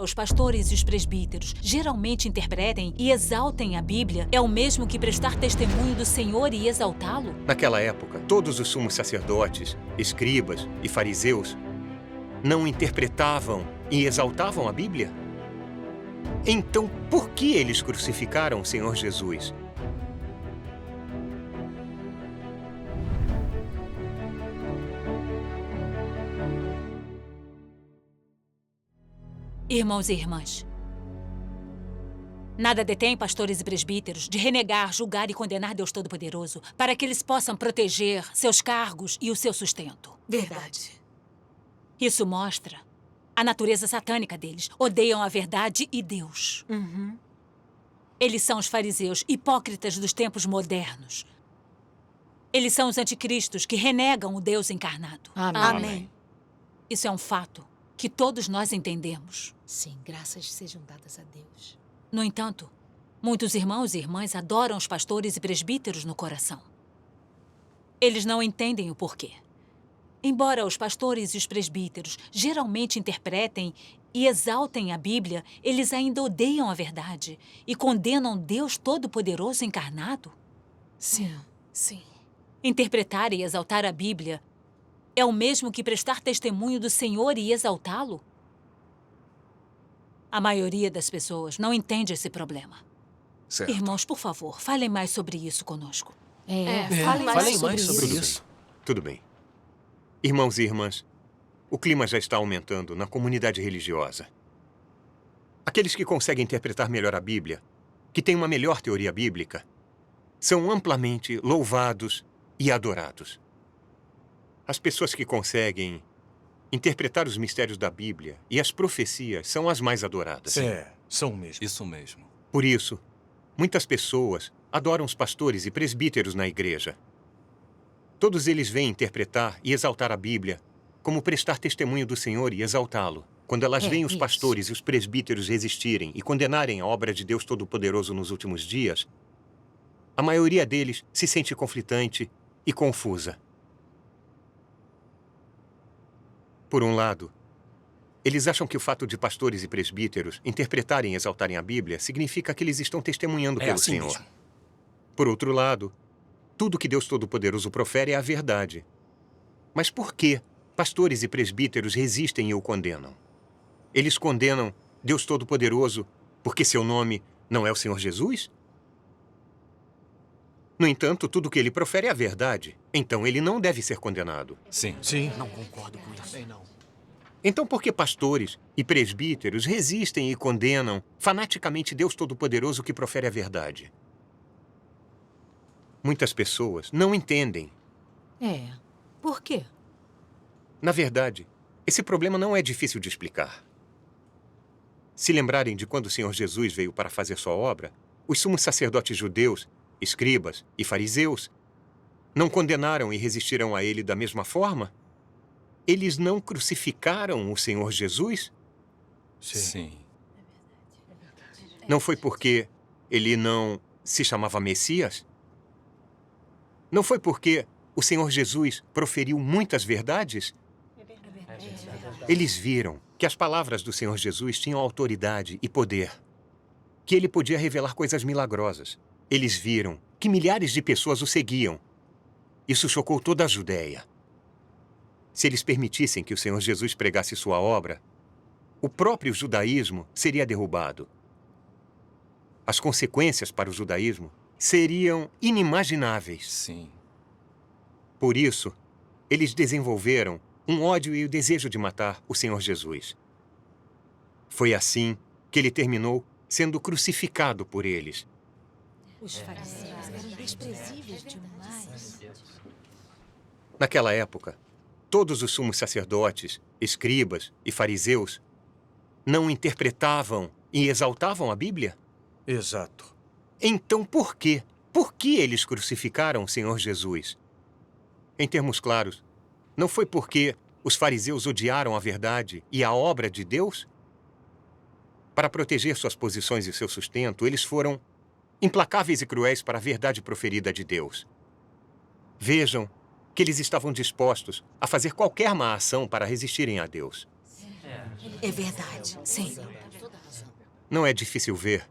Os pastores e os presbíteros geralmente interpretem e exaltem a Bíblia é o mesmo que prestar testemunho do Senhor e exaltá-lo? Naquela época, todos os sumos sacerdotes, escribas e fariseus não interpretavam e exaltavam a Bíblia? Então, por que eles crucificaram o Senhor Jesus? Irmãos e irmãs, nada detém pastores e presbíteros de renegar, julgar e condenar Deus Todo-Poderoso para que eles possam proteger seus cargos e o seu sustento. Verdade. Isso mostra a natureza satânica deles. Odeiam a verdade e Deus. Eles são os fariseus hipócritas dos tempos modernos. Eles são os anticristos que renegam o Deus encarnado. Amém. Isso é um fato que todos nós entendemos. Sim, graças sejam dadas a Deus. No entanto, muitos irmãos e irmãs adoram os pastores e presbíteros no coração. Eles não entendem o porquê. Embora os pastores e os presbíteros geralmente interpretem e exaltem a Bíblia, eles ainda odeiam a verdade e condenam Deus Todo-Poderoso encarnado. Sim. Sim. Interpretar e exaltar a Bíblia é o mesmo que prestar testemunho do Senhor e exaltá-lo? A maioria das pessoas não entende esse problema. Certo. Irmãos, por favor, falem mais sobre isso conosco. Fale Falem mais mais sobre Tudo isso. bem. Tudo bem. Irmãos e irmãs, o clima já está aumentando na comunidade religiosa. Aqueles que conseguem interpretar melhor a Bíblia, que têm uma melhor teoria bíblica, são amplamente louvados e adorados. As pessoas que conseguem interpretar os mistérios da Bíblia e as profecias são as mais adoradas. São mesmo. Isso mesmo. Por isso, muitas pessoas adoram os pastores e presbíteros na igreja. Todos eles veem interpretar e exaltar a Bíblia como prestar testemunho do Senhor e exaltá-lo. Quando elas veem os isso. pastores e os presbíteros resistirem e condenarem a obra de Deus Todo-Poderoso nos últimos dias, a maioria deles se sente conflitante e confusa. Por um lado, eles acham que o fato de pastores e presbíteros interpretarem e exaltarem a Bíblia significa que eles estão testemunhando É pelo assim Senhor. mesmo. Por outro lado, tudo que Deus Todo-Poderoso profere é a verdade. Mas por que pastores e presbíteros resistem e o condenam? Eles condenam Deus Todo-Poderoso porque seu nome não é o Senhor Jesus? No entanto, tudo que ele profere é a verdade. Então ele não deve ser condenado. Sim. Sim. Não concordo com isso. Então por que pastores e presbíteros resistem e condenam fanaticamente Deus Todo-Poderoso que profere a verdade? Muitas pessoas não entendem. Por quê? Na verdade, esse problema não é difícil de explicar. Se lembrarem de quando o Senhor Jesus veio para fazer sua obra, os sumos sacerdotes judeus, escribas e fariseus não condenaram e resistiram a ele da mesma forma? Eles não crucificaram o Senhor Jesus? Sim. Não foi porque ele não se chamava Messias? Não foi porque o Senhor Jesus proferiu muitas verdades? Eles viram que as palavras do Senhor Jesus tinham autoridade e poder, que ele podia revelar coisas milagrosas. Eles viram que milhares de pessoas o seguiam. Isso chocou toda a Judéia. Se eles permitissem que o Senhor Jesus pregasse sua obra, o próprio judaísmo seria derrubado. As consequências para o judaísmo seriam inimagináveis. Sim. Por isso, eles desenvolveram um ódio e o desejo de matar o Senhor Jesus. Foi assim que ele terminou sendo crucificado por eles. Os fariseus eram desprezíveis demais. Naquela época, todos os sumos sacerdotes, escribas e fariseus não interpretavam e exaltavam a Bíblia? Exato. Então por quê? Por que eles crucificaram o Senhor Jesus? Em termos claros, não foi porque os fariseus odiaram a verdade e a obra de Deus? Para proteger suas posições e seu sustento, eles foram implacáveis e cruéis para a verdade proferida de Deus. Vejam que eles estavam dispostos a fazer qualquer má ação para resistirem a Deus. É verdade, sim. Não é difícil ver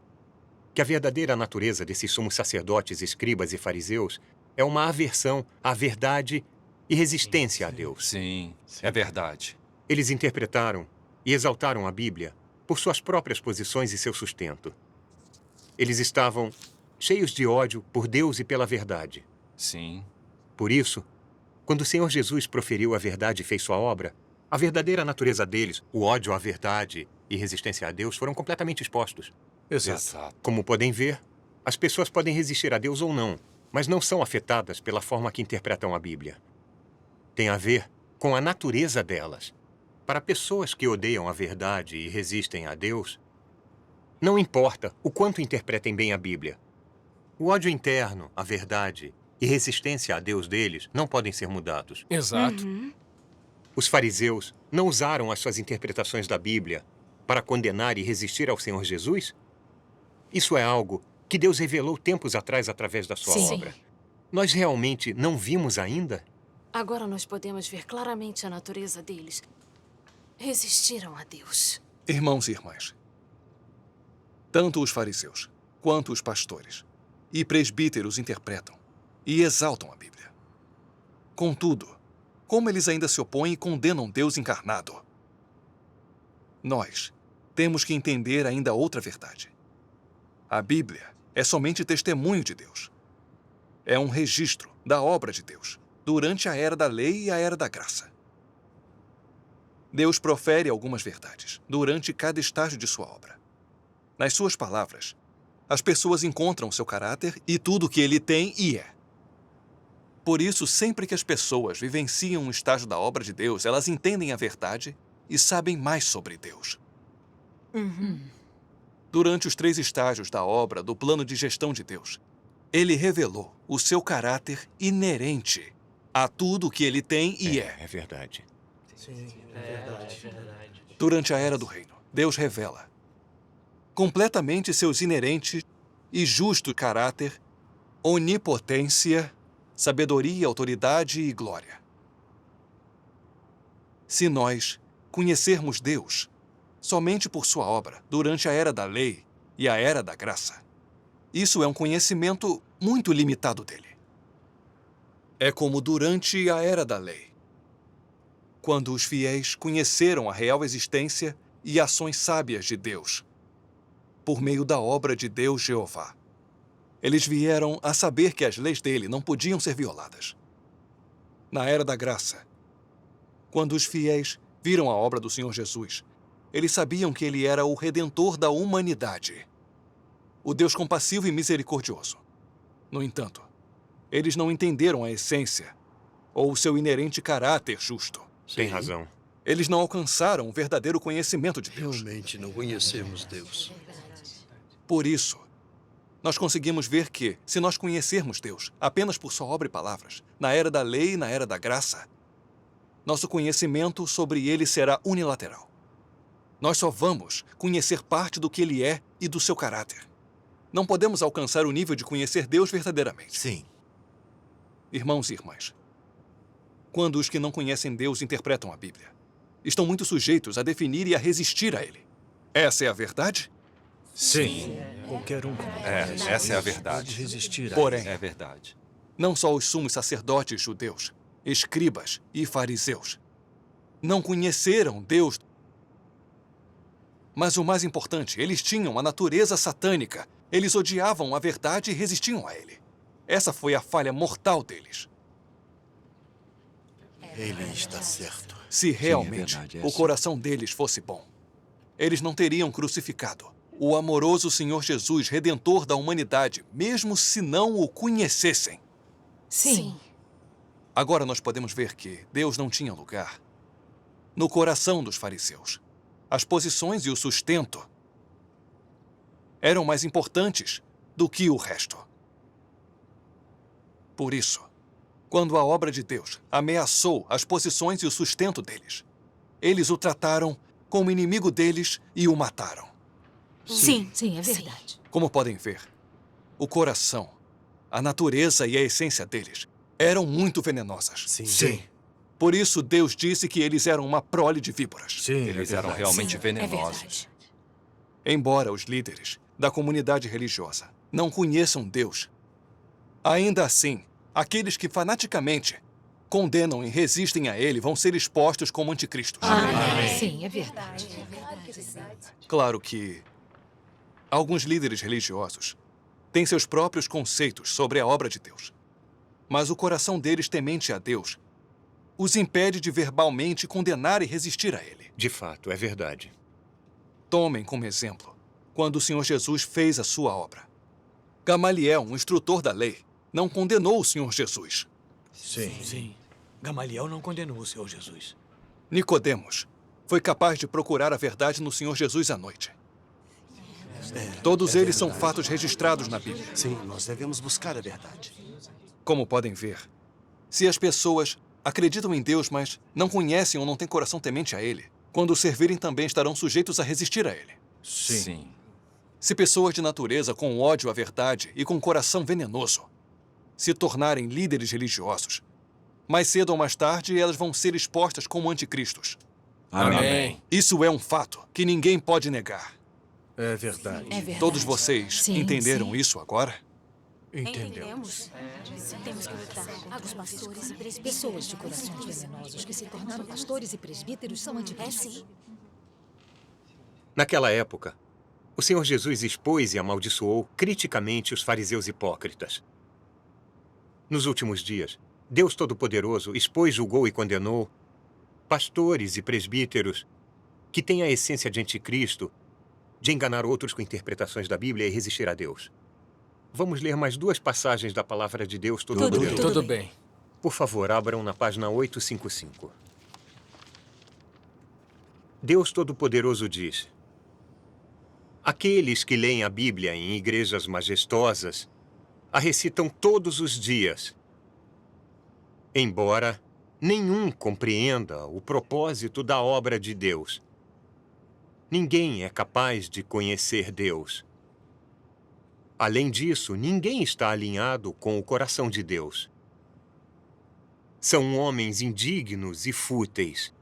que a verdadeira natureza desses sumos sacerdotes, escribas e fariseus é uma aversão à verdade e resistência a Deus. Sim, é verdade. Eles interpretaram e exaltaram a Bíblia por suas próprias posições e seu sustento. Eles estavam cheios de ódio por Deus e pela verdade. Sim. Por isso, quando o Senhor Jesus proferiu a verdade e fez sua obra, a verdadeira natureza deles, o ódio à verdade e resistência a Deus, foram completamente expostos. Exato. Como podem ver, as pessoas podem resistir a Deus ou não, mas não são afetadas pela forma que interpretam a Bíblia. Tem a ver com a natureza delas. Para pessoas que odeiam a verdade e resistem a Deus, não importa o quanto interpretem bem a Bíblia. O ódio interno, a verdade e resistência a Deus deles não podem ser mudados. Exato. Os fariseus não usaram as suas interpretações da Bíblia para condenar e resistir ao Senhor Jesus? Isso é algo que Deus revelou tempos atrás através da sua Sim. obra. Nós realmente não vimos ainda? Agora nós podemos ver claramente a natureza deles. Resistiram a Deus. Irmãos e irmãs, tanto os fariseus quanto os pastores e presbíteros interpretam e exaltam a Bíblia. Contudo, como eles ainda se opõem e condenam Deus encarnado? Nós temos que entender ainda outra verdade. A Bíblia é somente testemunho de Deus. É um registro da obra de Deus durante a era da lei e a era da graça. Deus profere algumas verdades durante cada estágio de sua obra. Nas suas palavras, as pessoas encontram seu caráter e tudo o que ele tem e é. Por isso, sempre que as pessoas vivenciam um estágio da obra de Deus, elas entendem a verdade e sabem mais sobre Deus. Durante os 3 estágios da obra do plano de gestão de Deus, ele revelou o seu caráter inerente a tudo o que ele tem e é. É verdade. Durante a era do reino, Deus revela completamente seus inerentes e justo caráter, onipotência, sabedoria, autoridade e glória. Se nós conhecermos Deus somente por sua obra durante a era da lei e a era da graça, isso é um conhecimento muito limitado dele. É como durante a era da lei, quando os fiéis conheceram a real existência e ações sábias de Deus, por meio da obra de Deus Jeová. Eles vieram a saber que as leis dele não podiam ser violadas. Na era da graça, quando os fiéis viram a obra do Senhor Jesus, eles sabiam que ele era o Redentor da humanidade, o Deus compassivo e misericordioso. No entanto, eles não entenderam a essência ou o seu inerente caráter justo. Tem razão. Eles não alcançaram o verdadeiro conhecimento de Deus. Realmente não conhecemos Deus. Por isso, nós conseguimos ver que, se nós conhecermos Deus apenas por sua obra e palavras, na era da lei e na era da graça, nosso conhecimento sobre ele será unilateral. Nós só vamos conhecer parte do que ele é e do seu caráter. Não podemos alcançar o nível de conhecer Deus verdadeiramente. Sim. Irmãos e irmãs, quando os que não conhecem Deus interpretam a Bíblia, estão muito sujeitos a definir e a resistir a ele. Essa é a verdade? Sim. Qualquer um. Essa é a Pode verdade. resistir a Porém, É verdade. não só os sumos sacerdotes judeus, escribas e fariseus não conheceram Deus, mas o mais importante, eles tinham a natureza satânica. Eles odiavam a verdade e resistiam a ele. Essa foi a falha mortal deles. Ele está certo. Se realmente verdade, é o assim. coração deles fosse bom, eles não teriam crucificado o amoroso Senhor Jesus, Redentor da humanidade, mesmo se não o conhecessem. Sim. Agora nós podemos ver que Deus não tinha lugar no coração dos fariseus. As posições e o sustento eram mais importantes do que o resto. Por isso, quando a obra de Deus ameaçou as posições e o sustento deles, eles o trataram como inimigo deles e o mataram. Sim, é verdade. Como podem ver, o coração, a natureza e a essência deles eram muito venenosas. Sim. Por isso, Deus disse que eles eram uma prole de víboras. Sim. Eles eram realmente É venenosos. verdade. Embora os líderes da comunidade religiosa não conheçam Deus, ainda assim, aqueles que fanaticamente condenam e resistem a ele vão ser expostos como anticristos. Sim, é verdade. Claro que alguns líderes religiosos têm seus próprios conceitos sobre a obra de Deus. Mas o coração deles temente a Deus os impede de verbalmente condenar e resistir a ele. De fato, é verdade. Tomem como exemplo quando o Senhor Jesus fez a sua obra. Gamaliel, um instrutor da lei, não condenou o Senhor Jesus. Sim. Gamaliel não condenou o Senhor Jesus. Nicodemos foi capaz de procurar a verdade no Senhor Jesus à noite. Todos eles são fatos registrados na Bíblia. Sim, nós devemos buscar a verdade. Como podem ver, se as pessoas acreditam em Deus, mas não conhecem ou não têm coração temente a Ele, quando o servirem também estarão sujeitos a resistir a Ele. Sim. Se pessoas de natureza com ódio à verdade e com coração venenoso se tornarem líderes religiosos, mais cedo ou mais tarde elas vão ser expostas como anticristos. Amém. Isso é um fato que ninguém pode negar. É verdade. É verdade. Todos vocês Sim, entenderam sim. isso agora? Entendemos. Temos que lutar. Os pastores e presbíteros. Pessoas de corações venenosos que se tornaram pastores e presbíteros são anticristos. Sim. Naquela época, o Senhor Jesus expôs e amaldiçoou criticamente os fariseus hipócritas. Nos últimos dias, Deus Todo-Poderoso expôs, julgou e condenou pastores e presbíteros que têm a essência de anticristo, de enganar outros com interpretações da Bíblia e resistir a Deus. Vamos ler mais 2 passagens da Palavra de Deus Todo-Poderoso. Tudo bem. Por favor, abram na página 855. Deus Todo-Poderoso diz: aqueles que leem a Bíblia em igrejas majestosas a recitam todos os dias, embora nenhum compreenda o propósito da obra de Deus. Ninguém é capaz de conhecer Deus. Além disso, ninguém está alinhado com o coração de Deus. São homens indignos e fúteis,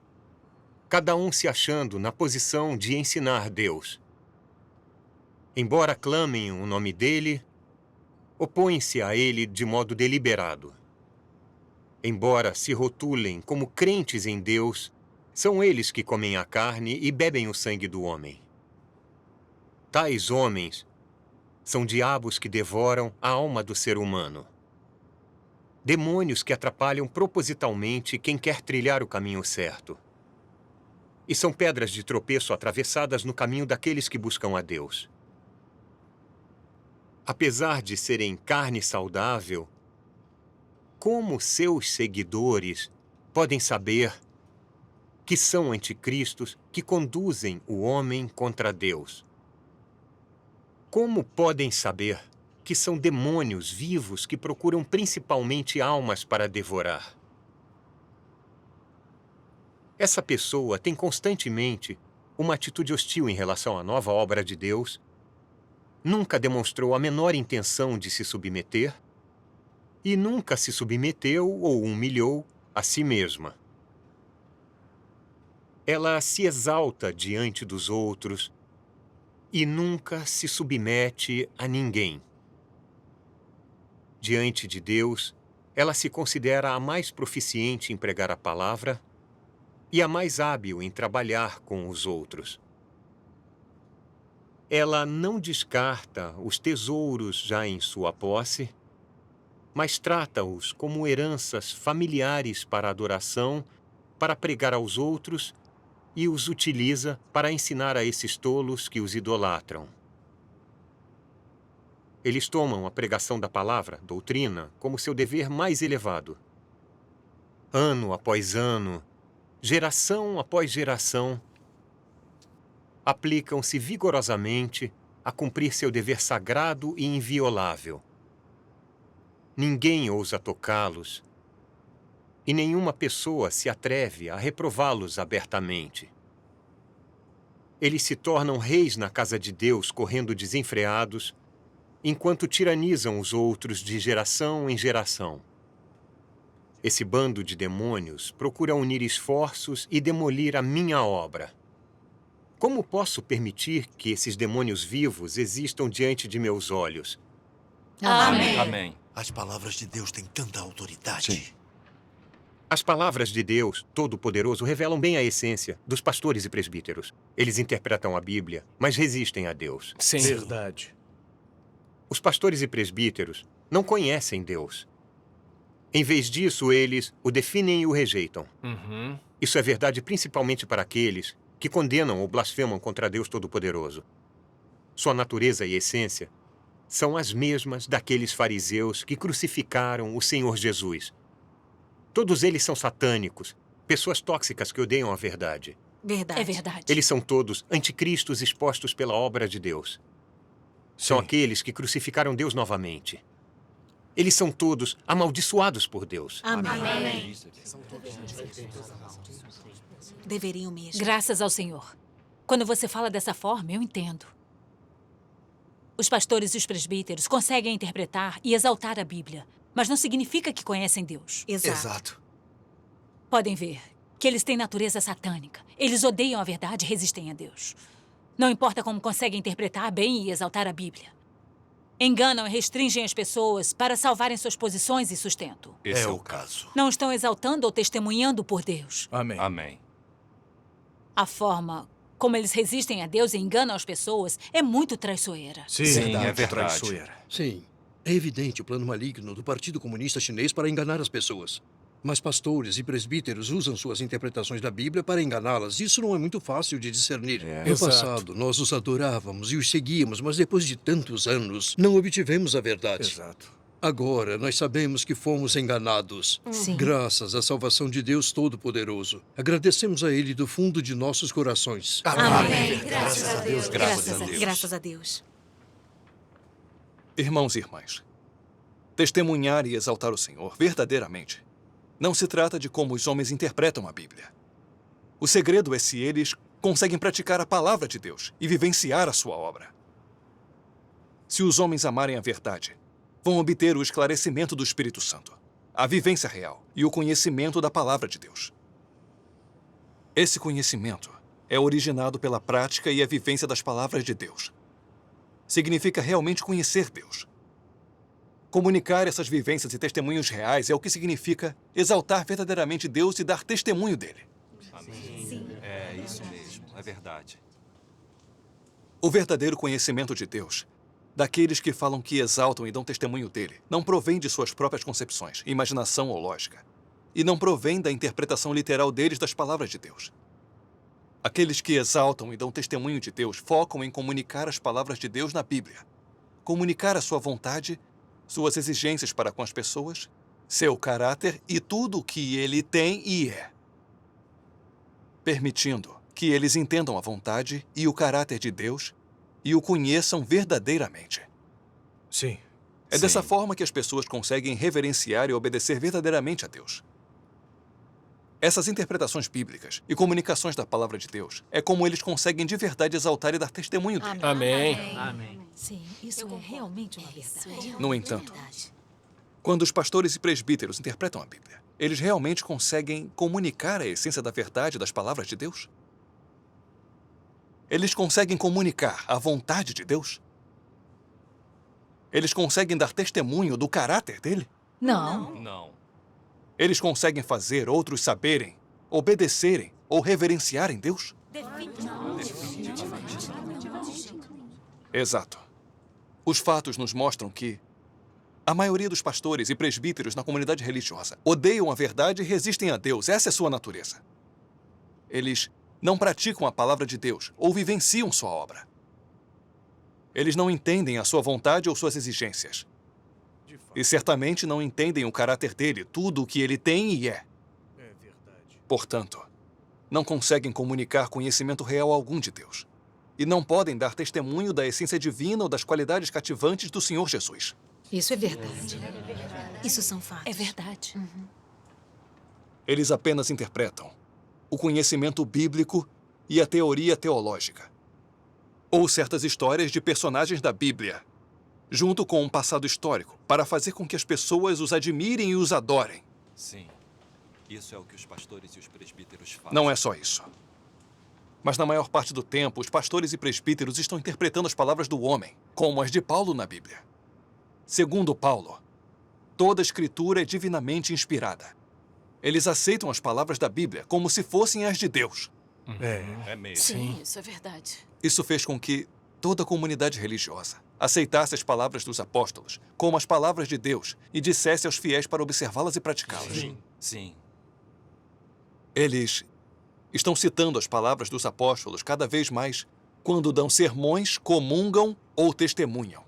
cada um se achando na posição de ensinar Deus. Embora clamem o nome dele, opõem-se a ele de modo deliberado. Embora se rotulem como crentes em Deus, são eles que comem a carne e bebem o sangue do homem. Tais homens são diabos que devoram a alma do ser humano. Demônios que atrapalham propositalmente quem quer trilhar o caminho certo. E são pedras de tropeço atravessadas no caminho daqueles que buscam a Deus. Apesar de serem carne saudável, como seus seguidores podem saber que são anticristos que conduzem o homem contra Deus? Como podem saber que são demônios vivos que procuram principalmente almas para devorar? Essa pessoa tem constantemente uma atitude hostil em relação à nova obra de Deus, nunca demonstrou a menor intenção de se submeter e nunca se submeteu ou humilhou a si mesma. Ela se exalta diante dos outros e nunca se submete a ninguém. Diante de Deus, ela se considera a mais proficiente em pregar a palavra e a mais hábil em trabalhar com os outros. Ela não descarta os tesouros já em sua posse, mas trata-os como heranças familiares para adoração, para pregar aos outros e os utiliza para ensinar a esses tolos que os idolatram. Eles tomam a pregação da palavra, doutrina, como seu dever mais elevado. Ano após ano, geração após geração, aplicam-se vigorosamente a cumprir seu dever sagrado e inviolável. Ninguém ousa tocá-los, e nenhuma pessoa se atreve a reprová-los abertamente. Eles se tornam reis na casa de Deus, correndo desenfreados, enquanto tiranizam os outros de geração em geração. Esse bando de demônios procura unir esforços e demolir a minha obra. Como posso permitir que esses demônios vivos existam diante de meus olhos? Amém. Amém. As palavras de Deus têm tanta autoridade. Sim. As palavras de Deus Todo-Poderoso revelam bem a essência dos pastores e presbíteros. Eles interpretam a Bíblia, mas resistem a Deus. Sim. Verdade. Os pastores e presbíteros não conhecem Deus. Em vez disso, eles o definem e o rejeitam. Uhum. Isso é verdade principalmente para aqueles que condenam ou blasfemam contra Deus Todo-Poderoso. Sua natureza e essência são as mesmas daqueles fariseus que crucificaram o Senhor Jesus. Todos eles são satânicos, pessoas tóxicas que odeiam a verdade. Verdade. É verdade. Eles são todos anticristos expostos pela obra de Deus. São aqueles que crucificaram Deus novamente. Eles são todos amaldiçoados por Deus. Amém. Deveriam mesmo. Graças ao Senhor. Quando você fala dessa forma, eu entendo. Os pastores e os presbíteros conseguem interpretar e exaltar a Bíblia, mas não significa que conhecem Deus. Exato. Podem ver que eles têm natureza satânica. Eles odeiam a verdade e resistem a Deus. Não importa como conseguem interpretar bem e exaltar a Bíblia. Enganam e restringem as pessoas para salvarem suas posições e sustento. Esse É o caso. Não estão exaltando ou testemunhando por Deus. Amém. Amém. A forma como eles resistem a Deus e enganam as pessoas é muito traiçoeira. Sim, é verdade. Traiçoeira. Sim, é evidente o plano maligno do Partido Comunista Chinês para enganar as pessoas. Mas pastores e presbíteros usam suas interpretações da Bíblia para enganá-las. Isso não é muito fácil de discernir. No Exato. passado, nós os adorávamos e os seguíamos, mas depois de tantos anos, não obtivemos a verdade. Exato. Agora, nós sabemos que fomos enganados. Sim. Graças à salvação de Deus Todo-Poderoso. Agradecemos a Ele do fundo de nossos corações. Amém. Graças a Deus. Graças a Deus. Graças a Deus. Irmãos e irmãs, testemunhar e exaltar o Senhor verdadeiramente não se trata de como os homens interpretam a Bíblia. O segredo é se eles conseguem praticar a palavra de Deus e vivenciar a sua obra. Se os homens amarem a verdade, vão obter o esclarecimento do Espírito Santo, a vivência real e o conhecimento da palavra de Deus. Esse conhecimento é originado pela prática e a vivência das palavras de Deus. Significa realmente conhecer Deus. Comunicar essas vivências e testemunhos reais é o que significa exaltar verdadeiramente Deus e dar testemunho dele. É isso mesmo, é verdade. O verdadeiro conhecimento de Deus, daqueles que falam que exaltam e dão testemunho dele, não provém de suas próprias concepções, imaginação ou lógica, e não provém da interpretação literal deles das palavras de Deus. Aqueles que exaltam e dão testemunho de Deus focam em comunicar as palavras de Deus na Bíblia, comunicar a sua vontade, suas exigências para com as pessoas, seu caráter e tudo o que ele tem e é, permitindo que eles entendam a vontade e o caráter de Deus e o conheçam verdadeiramente. Sim. É dessa forma que as pessoas conseguem reverenciar e obedecer verdadeiramente a Deus. Essas interpretações bíblicas e comunicações da palavra de Deus é como eles conseguem de verdade exaltar e dar testemunho dele. Amém. Sim, isso é realmente uma verdade. No entanto, quando os pastores e presbíteros interpretam a Bíblia, eles realmente conseguem comunicar a essência da verdade das palavras de Deus? Eles conseguem comunicar a vontade de Deus? Eles conseguem dar testemunho do caráter dele? Não. Não. Eles conseguem fazer outros saberem, obedecerem ou reverenciarem Deus? Exato. Os fatos nos mostram que a maioria dos pastores e presbíteros na comunidade religiosa odeiam a verdade e resistem a Deus. Essa é sua natureza. Eles não praticam a palavra de Deus ou vivenciam sua obra. Eles não entendem a sua vontade ou suas exigências. E certamente não entendem o caráter dele, tudo o que ele tem e é. Portanto, não conseguem comunicar conhecimento real algum de Deus. E não podem dar testemunho da essência divina ou das qualidades cativantes do Senhor Jesus. Isso é verdade. Isso são fatos. É verdade. Eles apenas interpretam o conhecimento bíblico e a teoria teológica. Ou certas histórias de personagens da Bíblia, junto com um passado histórico, para fazer com que as pessoas os admirem e os adorem. Sim. Isso é o que os pastores e os presbíteros fazem. Não é só isso. Mas na maior parte do tempo, os pastores e presbíteros estão interpretando as palavras do homem, como as de Paulo na Bíblia. Segundo Paulo, toda a Escritura é divinamente inspirada. Eles aceitam as palavras da Bíblia como se fossem as de Deus. É mesmo. Sim, isso é verdade. Isso fez com que toda a comunidade religiosa aceitasse as palavras dos apóstolos como as palavras de Deus e dissesse aos fiéis para observá-las e praticá-las. Sim. Eles estão citando as palavras dos apóstolos cada vez mais quando dão sermões, comungam ou testemunham.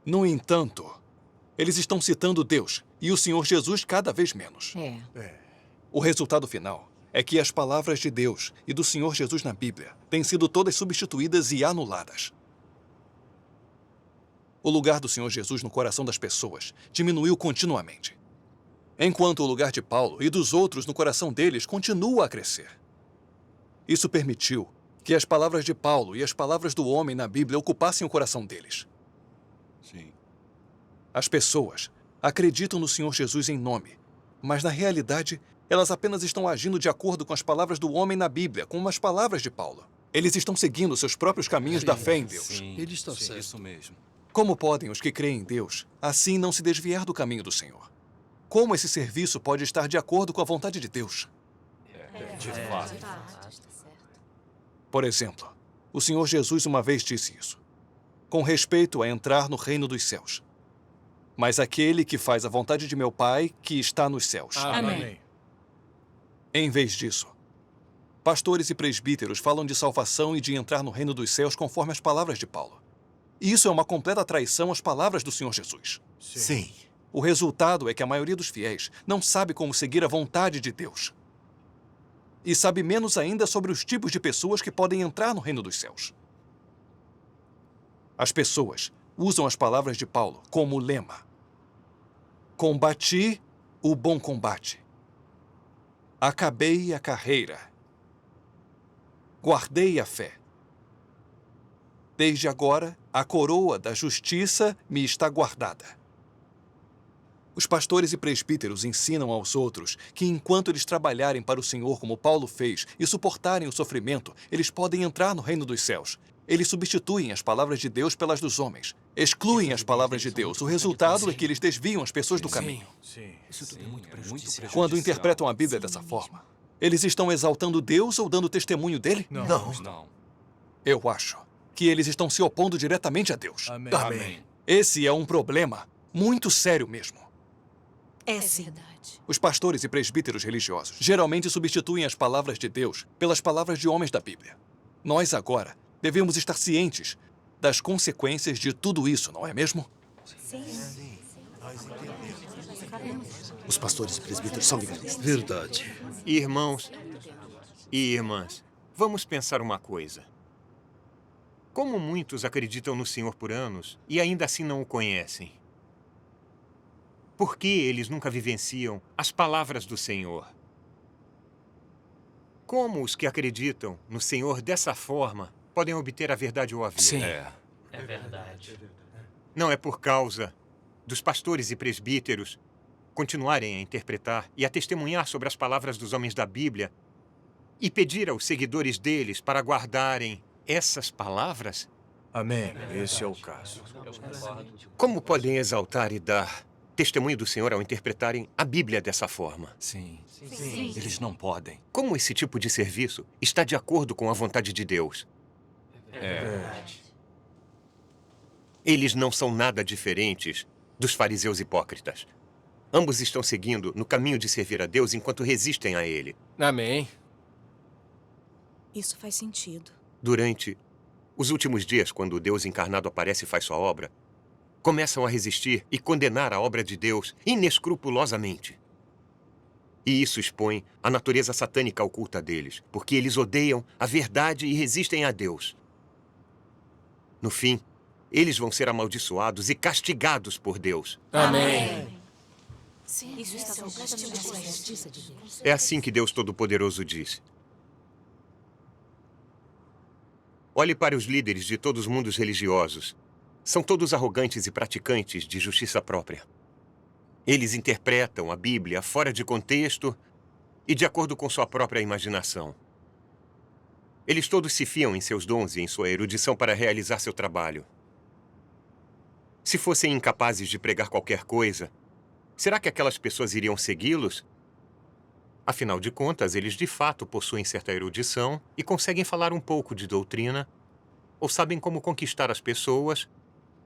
No entanto, eles estão citando Deus e o Senhor Jesus cada vez menos. O resultado final é que as palavras de Deus e do Senhor Jesus na Bíblia têm sido todas substituídas e anuladas. O lugar do Senhor Jesus no coração das pessoas diminuiu continuamente, enquanto o lugar de Paulo e dos outros no coração deles continua a crescer. Isso permitiu que as palavras de Paulo e as palavras do homem na Bíblia ocupassem o coração deles. Sim. As pessoas acreditam no Senhor Jesus em nome, mas na realidade, elas apenas estão agindo de acordo com as palavras do homem na Bíblia, como as palavras de Paulo. Eles estão seguindo seus próprios caminhos da fé em Deus. Sim. Ele está certo. Isso mesmo. Como podem os que creem em Deus assim não se desviar do caminho do Senhor? Como esse serviço pode estar de acordo com a vontade de Deus? De fato. Por exemplo, o Senhor Jesus uma vez disse isso, com respeito a entrar no reino dos céus. Mas aquele que faz a vontade de meu Pai que está nos céus. Amém. Em vez disso, pastores e presbíteros falam de salvação e de entrar no reino dos céus conforme as palavras de Paulo. E isso é uma completa traição às palavras do Senhor Jesus. Sim. O resultado é que a maioria dos fiéis não sabe como seguir a vontade de Deus. E sabe menos ainda sobre os tipos de pessoas que podem entrar no reino dos céus. As pessoas usam as palavras de Paulo como lema. Combati o bom combate. Acabei a carreira. Guardei a fé. Desde agora, a coroa da justiça me está guardada. Os pastores e presbíteros ensinam aos outros que enquanto eles trabalharem para o Senhor como Paulo fez e suportarem o sofrimento, eles podem entrar no reino dos céus. Eles substituem as palavras de Deus pelas dos homens. Excluem as palavras de Deus. O resultado é que eles desviam as pessoas do caminho. Isso tudo é muito prejudicial. Quando interpretam a Bíblia dessa forma, eles estão exaltando Deus ou dando testemunho dele? Não. Eu acho que eles estão se opondo diretamente a Deus. Amém. Esse é um problema muito sério mesmo. É verdade. Os pastores e presbíteros religiosos geralmente substituem as palavras de Deus pelas palavras de homens da Bíblia. Nós agora devemos estar cientes das consequências de tudo isso, não é mesmo? Os pastores e presbíteros são legalistas. Verdade. Irmãos e irmãs, vamos pensar uma coisa. Como muitos acreditam no Senhor por anos e ainda assim não o conhecem? Por que eles nunca vivenciam as palavras do Senhor? Como os que acreditam no Senhor dessa forma podem obter a verdade ou a vida? Sim. É verdade. Não é por causa dos pastores e presbíteros continuarem a interpretar e a testemunhar sobre as palavras dos homens da Bíblia e pedir aos seguidores deles para guardarem essas palavras? Amém. Esse é o caso. Como podem exaltar e dar testemunho do Senhor ao interpretarem a Bíblia dessa forma? Sim. Eles não podem. Como esse tipo de serviço está de acordo com a vontade de Deus? Eles não são nada diferentes dos fariseus hipócritas. Ambos estão seguindo no caminho de servir a Deus enquanto resistem a Ele. Amém. Isso faz sentido. Durante os últimos dias, quando o Deus encarnado aparece e faz sua obra, começam a resistir e condenar a obra de Deus inescrupulosamente. E isso expõe a natureza satânica oculta deles, porque eles odeiam a verdade e resistem a Deus. No fim, eles vão ser amaldiçoados e castigados por Deus. Amém. Sim, isso está completamente certo. É assim que Deus Todo-Poderoso diz. Olhe para os líderes de todos os mundos religiosos. São todos arrogantes e praticantes de justiça própria. Eles interpretam a Bíblia fora de contexto e de acordo com sua própria imaginação. Eles todos se fiam em seus dons e em sua erudição para realizar seu trabalho. Se fossem incapazes de pregar qualquer coisa, será que aquelas pessoas iriam segui-los? Afinal de contas, eles de fato possuem certa erudição e conseguem falar um pouco de doutrina, ou sabem como conquistar as pessoas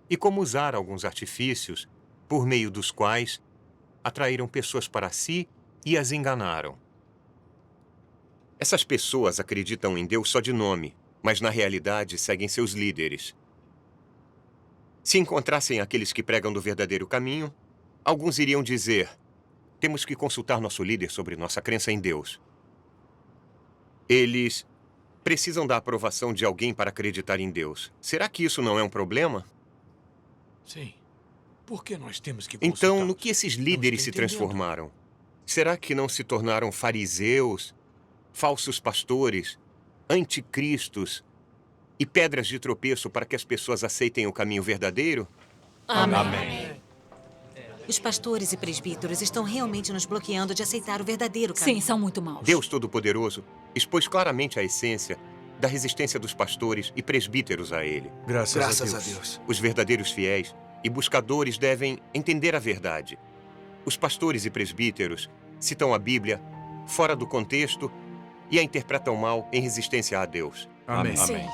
e como usar alguns artifícios por meio dos quais atraíram pessoas para si e as enganaram. Essas pessoas acreditam em Deus só de nome, mas na realidade seguem seus líderes. Se encontrassem aqueles que pregam do verdadeiro caminho, alguns iriam dizer: temos que consultar nosso líder sobre nossa crença em Deus. Eles precisam da aprovação de alguém para acreditar em Deus. Será que isso não é um problema? Sim. Por que nós temos que Então, consultá-los? no que esses líderes se transformaram? Será que não se tornaram fariseus, falsos pastores, anticristos e pedras de tropeço para que as pessoas aceitem o caminho verdadeiro? Amém. Os pastores e presbíteros estão realmente nos bloqueando de aceitar o verdadeiro caminho. Sim, são muito maus. Deus Todo-Poderoso expôs claramente a essência da resistência dos pastores e presbíteros a ele. Graças a Deus. Os verdadeiros fiéis e buscadores devem entender a verdade. Os pastores e presbíteros citam a Bíblia fora do contexto e a interpretam mal em resistência a Deus. Amém. Sim.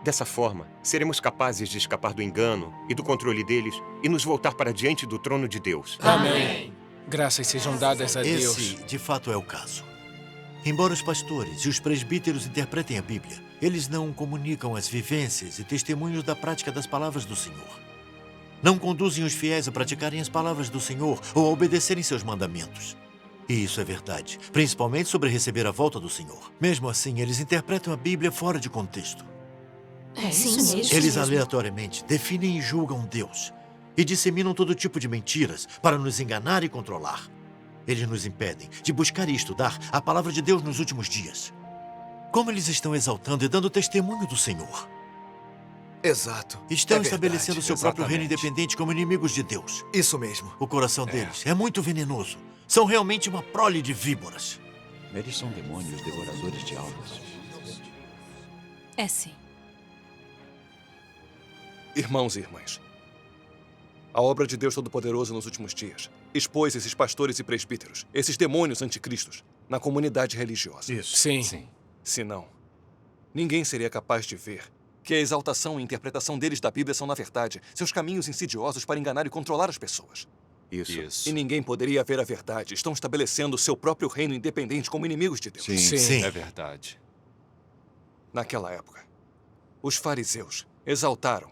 Dessa forma, seremos capazes de escapar do engano e do controle deles e nos voltar para diante do trono de Deus. Amém. Graças sejam dadas a Deus. Esse, de fato, é o caso. Embora os pastores e os presbíteros interpretem a Bíblia, eles não comunicam as vivências e testemunhos da prática das palavras do Senhor. Não conduzem os fiéis a praticarem as palavras do Senhor ou a obedecerem seus mandamentos. E isso é verdade, principalmente sobre receber a volta do Senhor. Mesmo assim, eles interpretam a Bíblia fora de contexto. É isso mesmo. Eles aleatoriamente definem e julgam Deus e disseminam todo tipo de mentiras para nos enganar e controlar. Eles nos impedem de buscar e estudar a palavra de Deus nos últimos dias. Como eles estão exaltando e dando testemunho do Senhor? Exato. Estão É estabelecendo verdade, seu próprio reino exatamente. independente como inimigos de Deus. Isso mesmo. O coração deles é muito venenoso. São realmente uma prole de víboras. Eles são demônios devoradores de almas. É sim. Irmãos e irmãs, a obra de Deus Todo-Poderoso nos últimos dias expôs esses pastores e presbíteros, esses demônios anticristos, na comunidade religiosa. Isso. Sim. Se não, ninguém seria capaz de ver que a exaltação e interpretação deles da Bíblia são, na verdade, seus caminhos insidiosos para enganar e controlar as pessoas. Isso. E ninguém poderia ver a verdade. Estão estabelecendo seu próprio reino independente como inimigos de Deus. Sim. É verdade. Naquela época, os fariseus exaltaram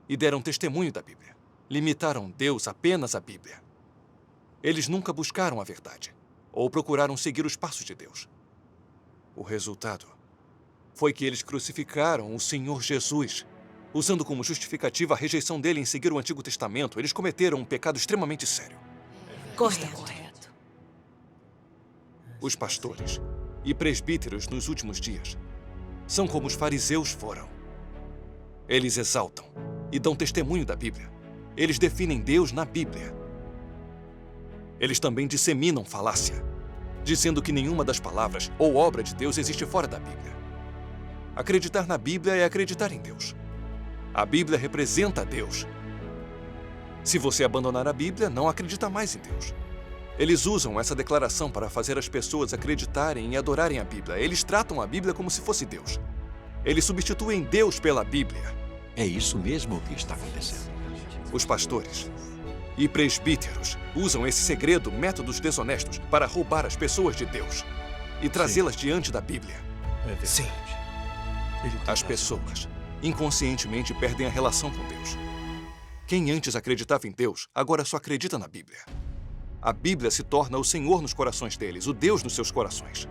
e deram testemunho da Bíblia. Limitaram Deus apenas à Bíblia. Eles nunca buscaram a verdade ou procuraram seguir os passos de Deus. O resultado foi que eles crucificaram o Senhor Jesus. Usando como justificativa a rejeição dele em seguir o Antigo Testamento, eles cometeram um pecado extremamente sério. Correto. Os pastores e presbíteros nos últimos dias são como os fariseus foram. Eles exaltam e dão testemunho da Bíblia. Eles definem Deus na Bíblia. Eles também disseminam falácia, dizendo que nenhuma das palavras ou obra de Deus existe fora da Bíblia. Acreditar na Bíblia é acreditar em Deus. A Bíblia representa Deus. Se você abandonar a Bíblia, não acredita mais em Deus. Eles usam essa declaração para fazer as pessoas acreditarem e adorarem a Bíblia. Eles tratam a Bíblia como se fosse Deus. Eles substituem Deus pela Bíblia. É isso mesmo o que está acontecendo. Os pastores e presbíteros usam esse segredo, métodos desonestos, para roubar as pessoas de Deus e trazê-las diante da Bíblia. Sim. As pessoas inconscientemente perdem a relação com Deus. Quem antes acreditava em Deus, agora só acredita na Bíblia. A Bíblia se torna o Senhor nos corações deles, o Deus nos seus corações.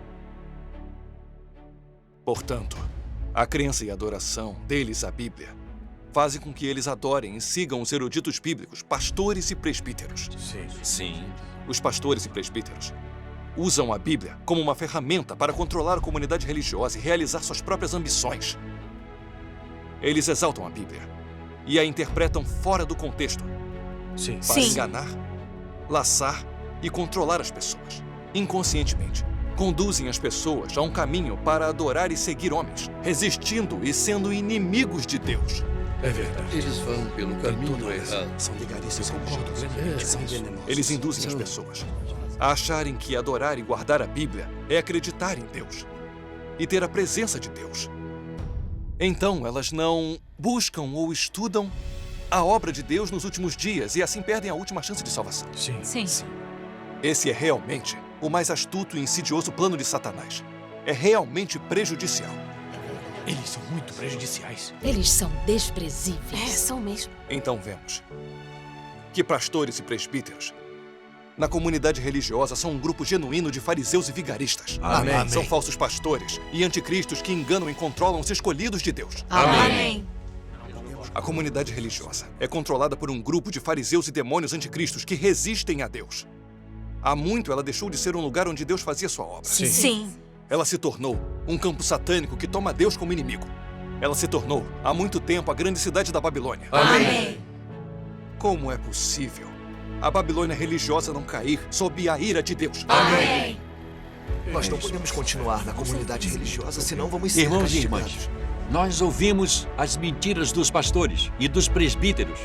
Portanto, a crença e a adoração deles à Bíblia fazem com que eles adorem e sigam os eruditos bíblicos, pastores e presbíteros. Sim. Os pastores e presbíteros usam a Bíblia como uma ferramenta para controlar a comunidade religiosa e realizar suas próprias ambições. Eles exaltam a Bíblia e a interpretam fora do contexto para enganar, laçar e controlar as pessoas, inconscientemente, conduzem as pessoas a um caminho para adorar e seguir homens, resistindo e sendo inimigos de Deus. É verdade. Eles vão pelo caminho errado. São vigaristas religiosos. São venenosos. Eles induzem as pessoas a acharem que adorar e guardar a Bíblia é acreditar em Deus e ter a presença de Deus. Então, elas não buscam ou estudam a obra de Deus nos últimos dias e assim perdem a última chance de salvação. Sim. Esse é realmente o mais astuto e insidioso plano de Satanás. É realmente prejudicial. Eles são muito prejudiciais. Eles são desprezíveis. São mesmo. Então vemos que pastores e presbíteros na comunidade religiosa são um grupo genuíno de fariseus e vigaristas. Amém. São falsos pastores e anticristos que enganam e controlam os escolhidos de Deus. Amém. A comunidade religiosa é controlada por um grupo de fariseus e demônios anticristos que resistem a Deus. Há muito ela deixou de ser um lugar onde Deus fazia sua obra. Sim. Ela se tornou um campo satânico que toma Deus como inimigo. Ela se tornou, há muito tempo, a grande cidade da Babilônia. Amém. Como é possível a Babilônia religiosa não cair sob a ira de Deus? Amém. Nós não podemos continuar na comunidade religiosa, senão vamos ser Irmãos e castigados. irmãs, nós ouvimos as mentiras dos pastores e dos presbíteros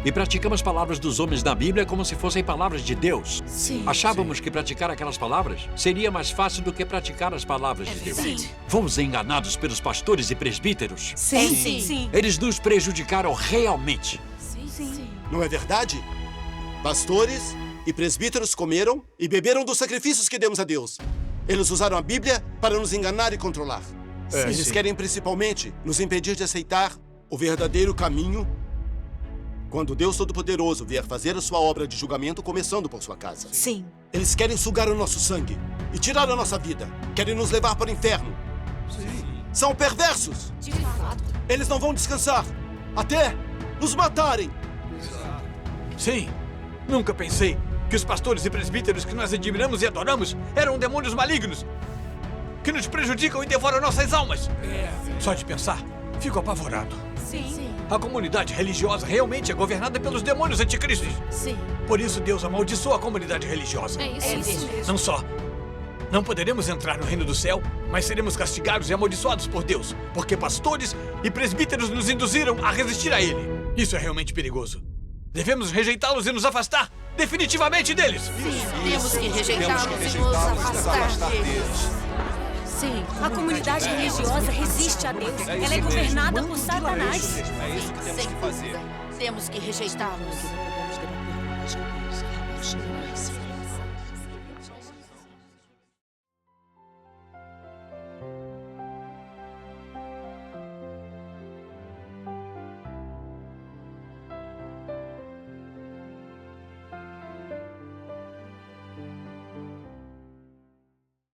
e praticamos palavras dos homens da Bíblia como se fossem palavras de Deus. Achávamos que praticar aquelas palavras seria mais fácil do que praticar as palavras de Deus. Fomos enganados pelos pastores e presbíteros. Sim. Eles nos prejudicaram realmente. Não é verdade? Pastores e presbíteros comeram e beberam dos sacrifícios que demos a Deus. Eles usaram a Bíblia para nos enganar e controlar. Eles querem principalmente nos impedir de aceitar o verdadeiro caminho quando Deus Todo-Poderoso vier fazer a sua obra de julgamento, começando por sua casa. Sim. Eles querem sugar o nosso sangue e tirar a nossa vida. Querem nos levar para o inferno. São perversos. De fato. Eles não vão descansar até nos matarem. Sim. Nunca pensei que os pastores e presbíteros que nós admiramos e adoramos eram demônios malignos que nos prejudicam e devoram nossas almas. Só de pensar, fico apavorado. Sim. A comunidade religiosa realmente é governada pelos demônios anticristos. Sim. Por isso Deus amaldiçoa a comunidade religiosa. É isso mesmo. Não só não poderemos entrar no reino do céu, mas seremos castigados e amaldiçoados por Deus, porque pastores e presbíteros nos induziram a resistir a Ele. Isso é realmente perigoso. Devemos rejeitá-los e nos afastar definitivamente deles. Temos que rejeitá-los e nos afastar deles. Sim. A comunidade religiosa resiste a Deus. Ela é governada por Satanás. É isso que temos que fazer. Temos que rejeitá-los.